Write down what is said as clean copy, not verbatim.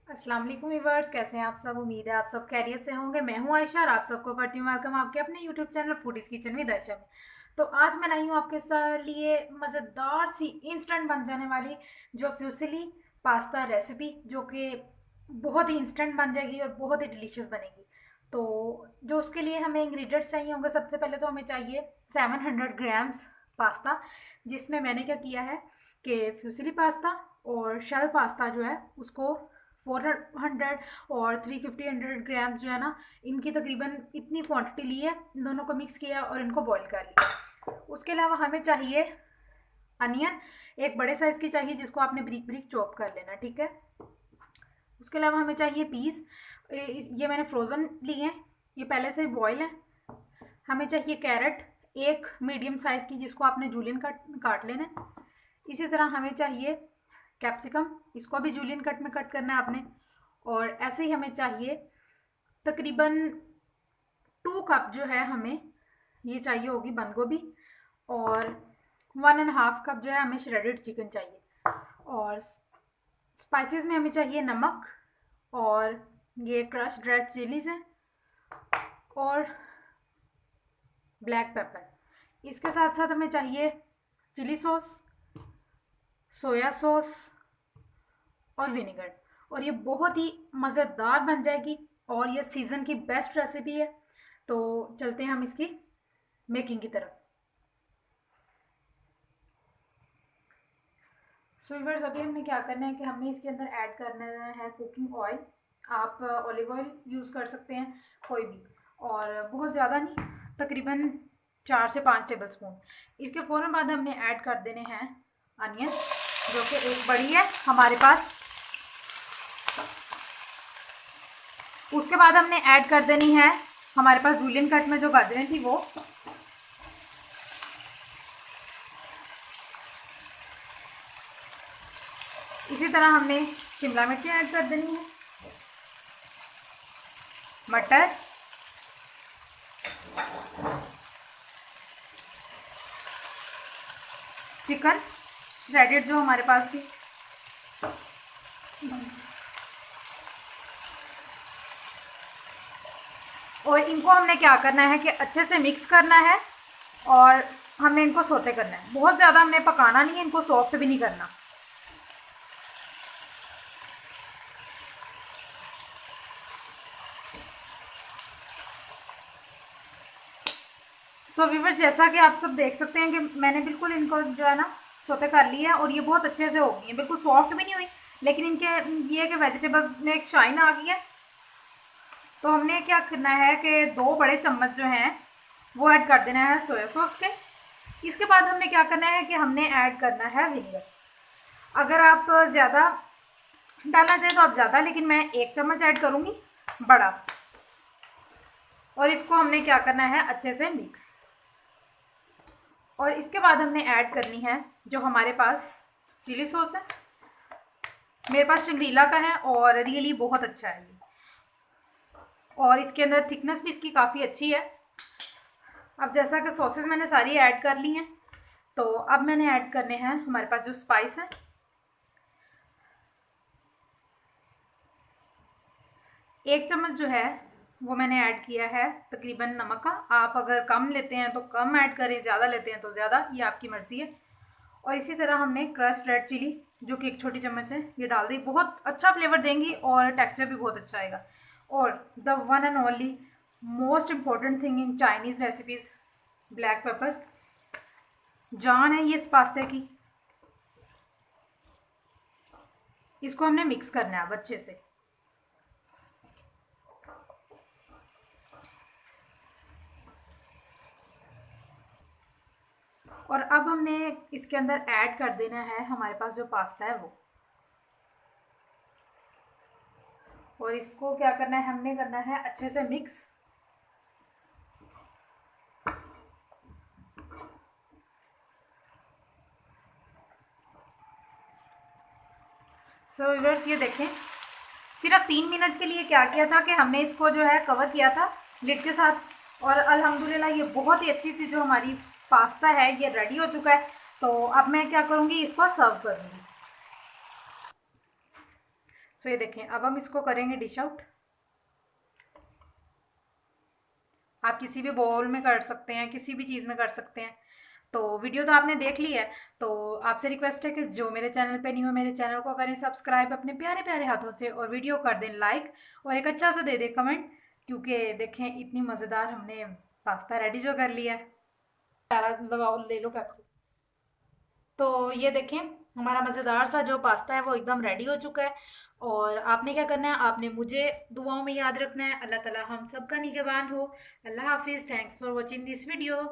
अस्सलाम वालेकुम व्यूअर्स, कैसे हैं आप सब। उम्मीद है आप सब खैरियत से होंगे। मैं हूं आयशा और आप सबको करती हूँ वेलकम आपके अपने YouTube channel foodies kitchen with Ayesha में। तो आज मैं लाई हूँ आपके साथ लिए मज़ेदार सी इंस्टेंट बन जाने वाली जो फ्यूसिली पास्ता रेसिपी, जो कि बहुत ही इंस्टेंट बन जाएगी और बहुत ही डिलीशियस बनेगी। तो जो उसके लिए हमें इंग्रेडिएंट्स चाहिए होंगे, सबसे पहले तो हमें चाहिए 700 ग्राम्स पास्ता, जिसमें मैंने क्या किया है कि फ्यूसिली पास्ता और शेल पास्ता जो है उसको 400 और 350 ग्राम जो है ना, इनकी तकरीबन इतनी क्वांटिटी ली है। इन दोनों को मिक्स किया और इनको बॉईल कर लिया। उसके अलावा हमें चाहिए अनियन, एक बड़े साइज़ की चाहिए जिसको आपने ब्रीक ब्रीक चॉप कर लेना, ठीक है। उसके अलावा हमें चाहिए पीस, ये मैंने फ्रोज़न लिए हैं, ये पहले से बॉयल है। हमें चाहिए कैरेट, एक मीडियम साइज़ की जिसको आपने जूलियन कट काट लेना है। इसी तरह हमें चाहिए कैप्सिकम, इसको भी जूलियन कट में कट करना है आपने। और ऐसे ही हमें चाहिए तकरीबन 2 कप जो है हमें ये चाहिए होगी बंद गोभी। और 1.5 कप जो है हमें श्रेडेड चिकन चाहिए। और स्पाइसेस में हमें चाहिए नमक, और ये क्रश रेड चिलीज हैं, और ब्लैक पेपर। इसके साथ साथ हमें चाहिए चिली सॉस, सोया सॉस और विनेगर। और ये बहुत ही मज़ेदार बन जाएगी और ये सीज़न की बेस्ट रेसिपी है। तो चलते हैं हम इसकी मेकिंग की तरफ। सो व्यूअर्स, अभी हमने क्या करना है कि हमने इसके अंदर ऐड करना है कुकिंग ऑयल। आप ऑलिव ऑयल यूज़ कर सकते हैं, कोई भी, और बहुत ज़्यादा नहीं, तकरीबन 4 से 5 टेबल स्पून। इसके फ़ौरन बाद हमने ऐड कर देने हैं अनियन, जो कि एक बड़ी है हमारे पास। उसके बाद हमने ऐड कर देनी है हमारे पास जूलियन कट में जो गाजरें थी वो। इसी तरह हमने शिमला मिर्ची ऐड कर देनी है, मटर, चिकन श्रेडेड जो हमारे पास थी, और इनको हमने क्या करना है कि अच्छे से मिक्स करना है और हमने इनको सोते करना है। बहुत ज़्यादा हमने पकाना नहीं है, इनको सॉफ्ट भी नहीं करना। सो व्यूअर्स, जैसा कि आप सब देख सकते हैं कि मैंने बिल्कुल इनको जो है ना सोते कर लिया है, और ये बहुत अच्छे से हो गई है, बिल्कुल सॉफ्ट भी नहीं हुई, लेकिन इनके ये है कि वेजिटेबल में एक शाइन आ गई है। तो हमने क्या करना है कि 2 बड़े चम्मच जो हैं वो ऐड कर देना है सोया सॉस के। इसके बाद हमने क्या करना है कि हमने ऐड करना है विनेगर। अगर आप ज़्यादा डालना चाहें तो आप ज़्यादा, लेकिन मैं 1 चम्मच ऐड करूँगी, बड़ा। और इसको हमने क्या करना है अच्छे से मिक्स। और इसके बाद हमने ऐड करनी है जो हमारे पास चिली सॉस है, मेरे पास शंग्रीला का है और रियली बहुत अच्छा है ये, और इसके अंदर थिकनेस भी इसकी काफ़ी अच्छी है। अब जैसा कि सॉसेस मैंने सारी ऐड कर ली हैं, तो अब मैंने ऐड करने हैं हमारे पास जो स्पाइस है। 1 चम्मच जो है वो मैंने ऐड किया है तकरीबन नमक का। आप अगर कम लेते हैं तो कम ऐड करें, ज़्यादा लेते हैं तो ज़्यादा, ये आपकी मर्ज़ी है। और इसी तरह हमने क्रश्ड रेड चिली जो कि 1 छोटी चम्मच है ये डाल दी, बहुत अच्छा फ्लेवर देंगी और टेक्सचर भी बहुत अच्छा आएगा। और the one and only most important thing in Chinese recipes, black pepper, जान है ये इस पास्ते की। इसको हमने मिक्स करना है अब अच्छे से। और अब हमने इसके अंदर ऐड कर देना है हमारे पास जो पास्ता है वो, और इसको क्या करना है, हमने करना है अच्छे से मिक्स। सो व्यूअर्स, ये देखें, सिर्फ 3 मिनट के लिए क्या किया था कि हमने इसको जो है कवर किया था लिड के साथ, और अल्हम्दुलिल्लाह ये बहुत ही अच्छी सी जो हमारी पास्ता है ये रेडी हो चुका है। तो अब मैं क्या करूँगी, इसको सर्व करूँगी। सो ये देखें, अब हम इसको करेंगे डिश आउट। आप किसी भी बाउल में कर सकते हैं, किसी भी चीज़ में कर सकते हैं। तो वीडियो तो आपने देख ली है, तो आपसे रिक्वेस्ट है कि जो मेरे चैनल पे नहीं हो, मेरे चैनल को करें सब्सक्राइब अपने प्यारे प्यारे हाथों से, और वीडियो कर दें लाइक, और एक अच्छा सा दे दें कमेंट, क्योंकि देखें इतनी मज़ेदार हमने पास्ता रेडी जो कर लिया है। प्यारा लगाओ, ले लो कैप्चर। तो ये देखें, हमारा मज़ेदार सा जो पास्ता है वो एकदम रेडी हो चुका है। और आपने क्या करना है, आपने मुझे दुआओं में याद रखना है। अल्लाह ताला हम सब का निगहबान हो। अल्लाह हाफिज़। Thanks for watching this video.